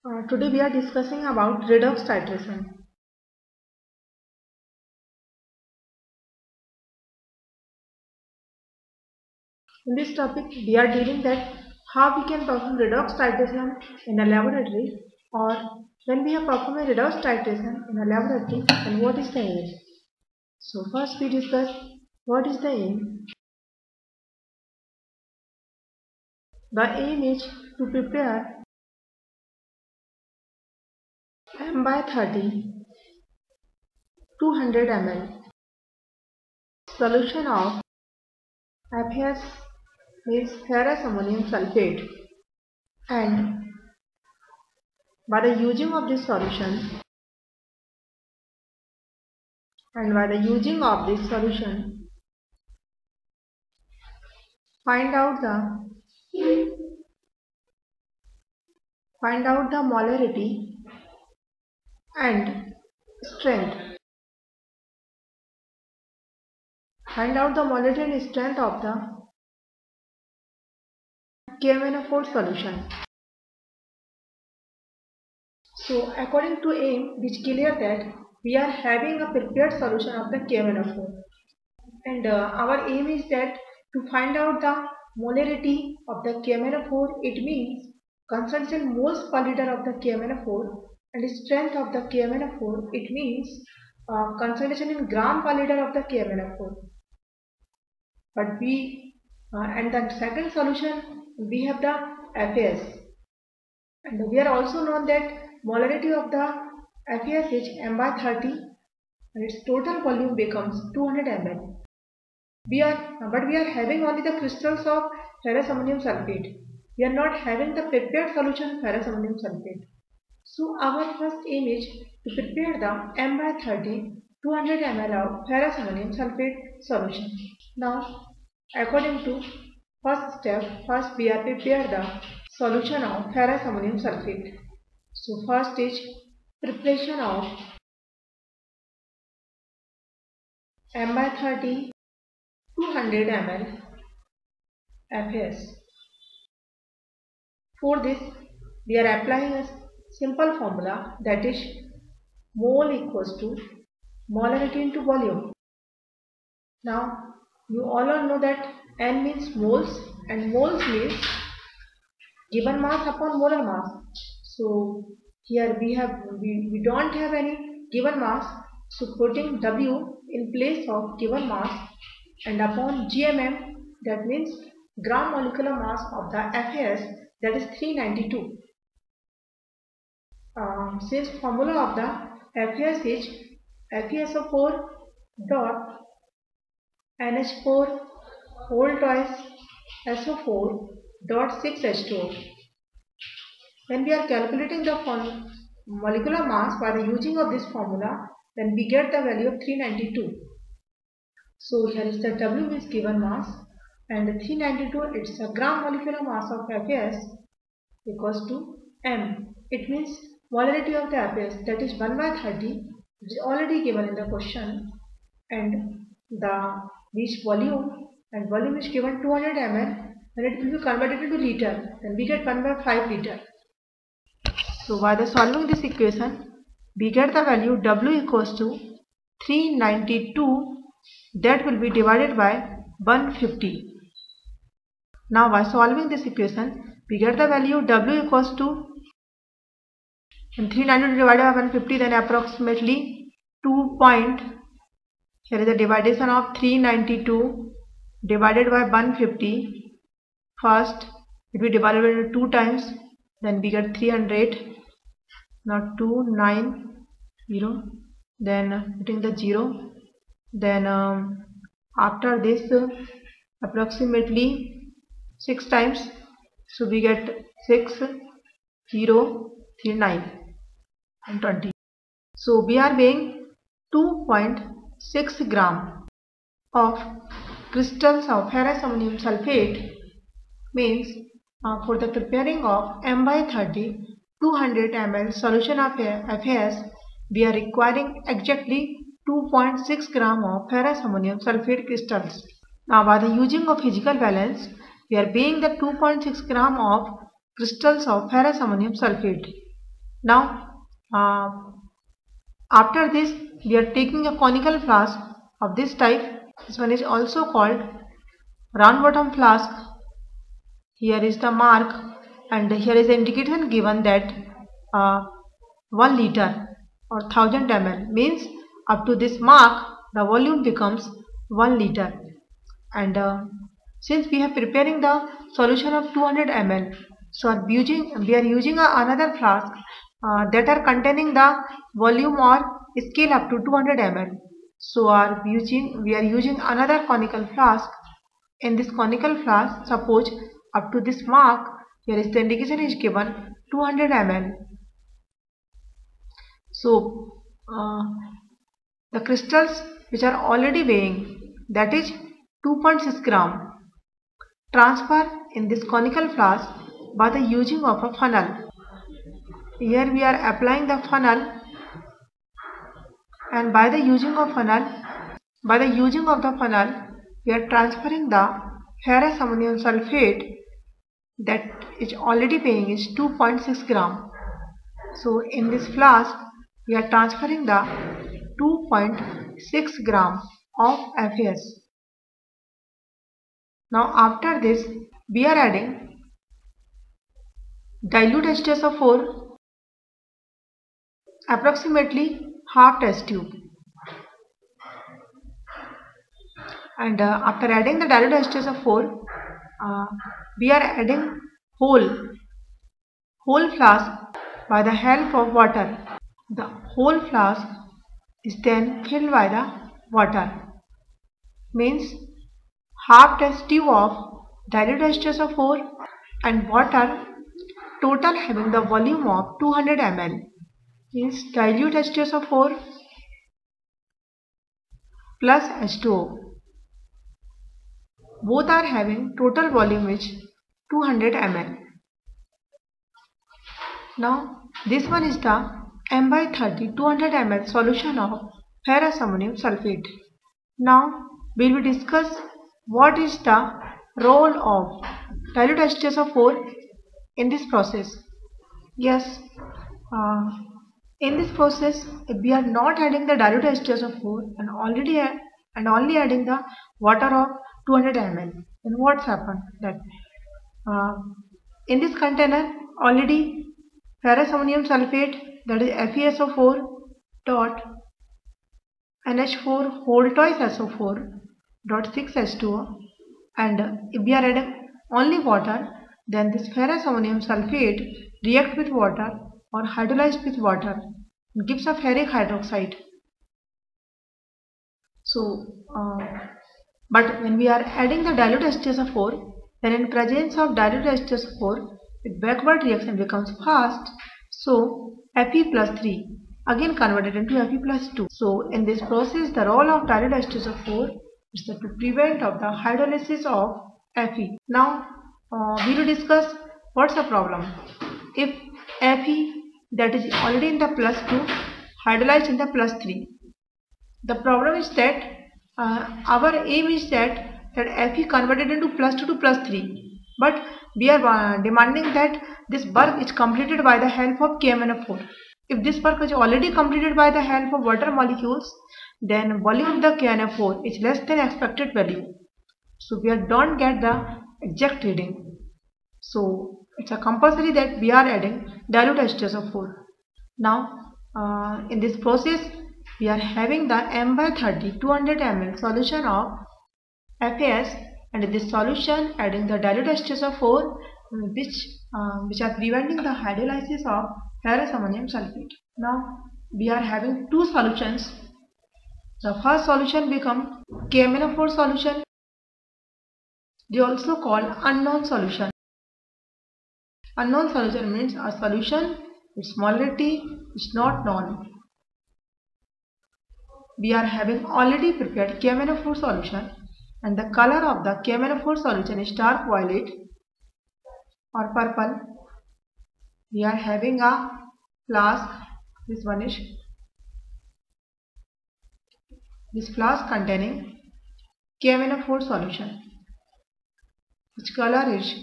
Today we are discussing about redox titration. In this topic, we are dealing that how we can perform redox titration in a laboratory, or when we are performing redox titration in a laboratory, and what is the aim. So first we discuss what is the aim. The aim is to prepare M by 30 200 ml solution of FAS means ferrous ammonium sulfate, and by the using of this solution find out the molarity and strength. Find out the molarity and strength of the KMnO4 solution. So according to aim, it is clear that we are having a prepared solution of the KMnO4, and our aim is that to find out the molarity of the KMnO4. It means concentration moles per liter of the KMnO4, and strength of the KMnO4. It means concentration in gram per liter of the KMnO4. But and the second solution we have the FAS, and we are also known that molarity of the FAS is M by 30, and its total volume becomes 200 ml. But we are having only the crystals of ferrous ammonium sulfate. We are not having the prepared solution ferrous ammonium sulfate. So our first aim is to prepare the M by 30 200 ml of ferrous ammonium sulfate solution. Now, according to first step, first we are prepare the solution of ferrous ammonium sulfate. So first is preparation of M by 30 200 ml FAS. For this, we are applying a simple formula, that is mole equals to molarity into volume. Now you all know that N means moles, and moles means given mass upon molar mass. So here we don't have any given mass, so putting W in place of given mass and upon GMM, that means gram molecular mass of the FAS, that is 392. Since formula of the FAS is FeSO4 dot NH4 whole twice SO4 dot 6H2O. When we are calculating the molecular mass by the using of this formula, then we get the value of 392. So here is the W is given mass, and the 392, it's a gram molecular mass of FAS equals to M. It means molarity of the FAS, that is 1 by 30, which is already given in the question, and this volume, and volume is given 200 ml, and it will be converted into liter, then we get 1 by 5 liter. So by the solving this equation, we get the value W equals to 392, that will be divided by 150. Now by solving this equation, we get the value W equals to, and 392 divided by 150, then approximately 2 point. Here is the division of 392 divided by 150. First it will be divided into 2 times, then we get 300. Now 290, then putting the 0, then after this approximately 6 times, so we get 6039 and 20. So we are weighing 2.6 gram of crystals of ferrous ammonium sulfate, means for the preparing of M by 30 200 ml solution of FAS, we are requiring exactly 2.6 gram of ferrous ammonium sulfate crystals. Now by the using of physical balance, we are weighing the 2.6 gram of crystals of ferrous ammonium sulfate. Now after this we are taking a conical flask of this type. This one is also called round bottom flask. Here is the mark and here is the indication given that 1 liter or 1000 ml means up to this mark the volume becomes 1 liter. And since we are preparing the solution of 200 ml, so we are using another flask that are containing the volume or scale up to 200 ml. So we are using another conical flask. In this conical flask, suppose up to this mark, here is the indication is given 200 ml. So the crystals which are already weighing, that is 2.6 gram, transfer in this conical flask by the using of a funnel. Here we are applying the funnel, and by the using of the funnel we are transferring the ferrous ammonium sulfate that is already weighing is 2.6 gram. So in this flask we are transferring the 2.6 gram of FAS. Now after this we are adding dilute H2SO4 approximately half test tube, and after adding the dilute H2SO4 we are adding whole flask by the help of water. The whole flask is then filled by the water, means half test tube of dilute H2SO4 and water, total having the volume of 200 ml, means dilute H2SO4 plus H2O. Both are having total volume is 200 ml. Now this one is the M/30 200 ml solution of ferrous ammonium sulfate. Now we will discuss what is the role of dilute H2SO4 in this process. Yes, in this process if we are not adding the dilute H2SO4 and only adding the water of 200 ml, then what's happened that in this container already ferrous ammonium sulfate, that is FeSO4 dot NH4 whole twice SO4 dot 6H2O, and if we are adding only water, then this ferrous ammonium sulfate react with water or hydrolyzed with water and gives a ferric hydroxide. So but when we are adding the dilute H2SO4, then in presence of dilute H2SO4 its backward reaction becomes fast, so Fe plus 3 again converted into Fe plus 2. So in this process the role of dilute H2SO4 is to prevent of the hydrolysis of Fe. Now we will discuss what's the problem. If Fe that is already in the plus 2 hydrolyzed in the plus 3, the problem is that our aim is that Fe converted into plus 2 to plus 3, but we are demanding that this work is completed by the help of KMnO4. If this work is already completed by the help of water molecules, then volume of the KNO4 is less than expected value. So we don't get the exact reading. So it's a compulsory that we are adding dilute H2SO4. Now in this process we are having the M/30 200 ml solution of FAS, and in this solution adding the dilute H2SO4 which are preventing the hydrolysis of ferrous ammonium sulfate. Now we are having two solutions. The first solution become KMnO4 solution. They also call unknown solution. Unknown solution means a solution its molarity is not known. We are having already prepared KMnO4 solution, and the color of the KMnO4 solution is dark violet or purple. We are having a flask. This one is this flask containing KMnO4 solution. Its color is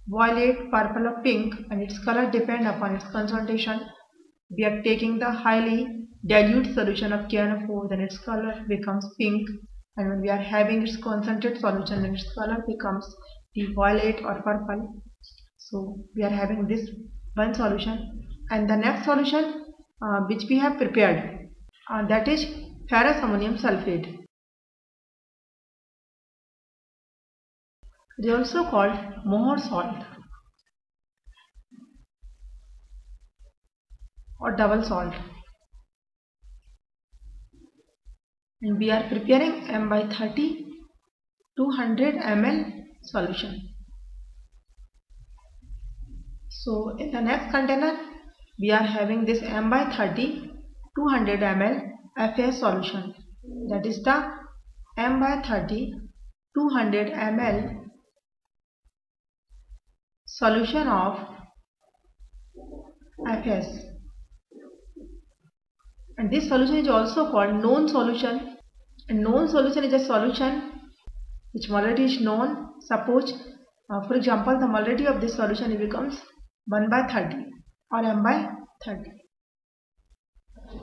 violet, purple or pink, and its color depend upon its concentration. We are taking the highly dilute solution of KNO4, then its color becomes pink, and when we are having its concentrated solution, then its color becomes the violet or purple. So we are having this one solution, and the next solution which we have prepared, that is ferrous ammonium sulfate. It is also called Mohr salt or double salt, and we are preparing M/30 200 ml solution. So in the next container we are having this M/30 200 ml FAS solution, that is the M/30 200 ml solution of FAS, and this solution is also called known solution. A known solution is a solution which molarity is known. Suppose for example the molarity of this solution becomes 1/30 or M/30.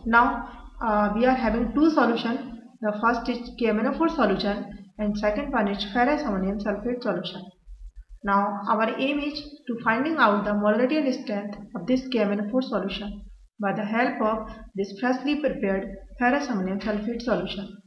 Now we are having two solutions. The first is KMnO4 solution and second one is ferrous ammonium sulfate solution. Now our aim is to finding out the molarity and strength of this KMnO4 solution by the help of this freshly prepared ferrous ammonium sulfate solution.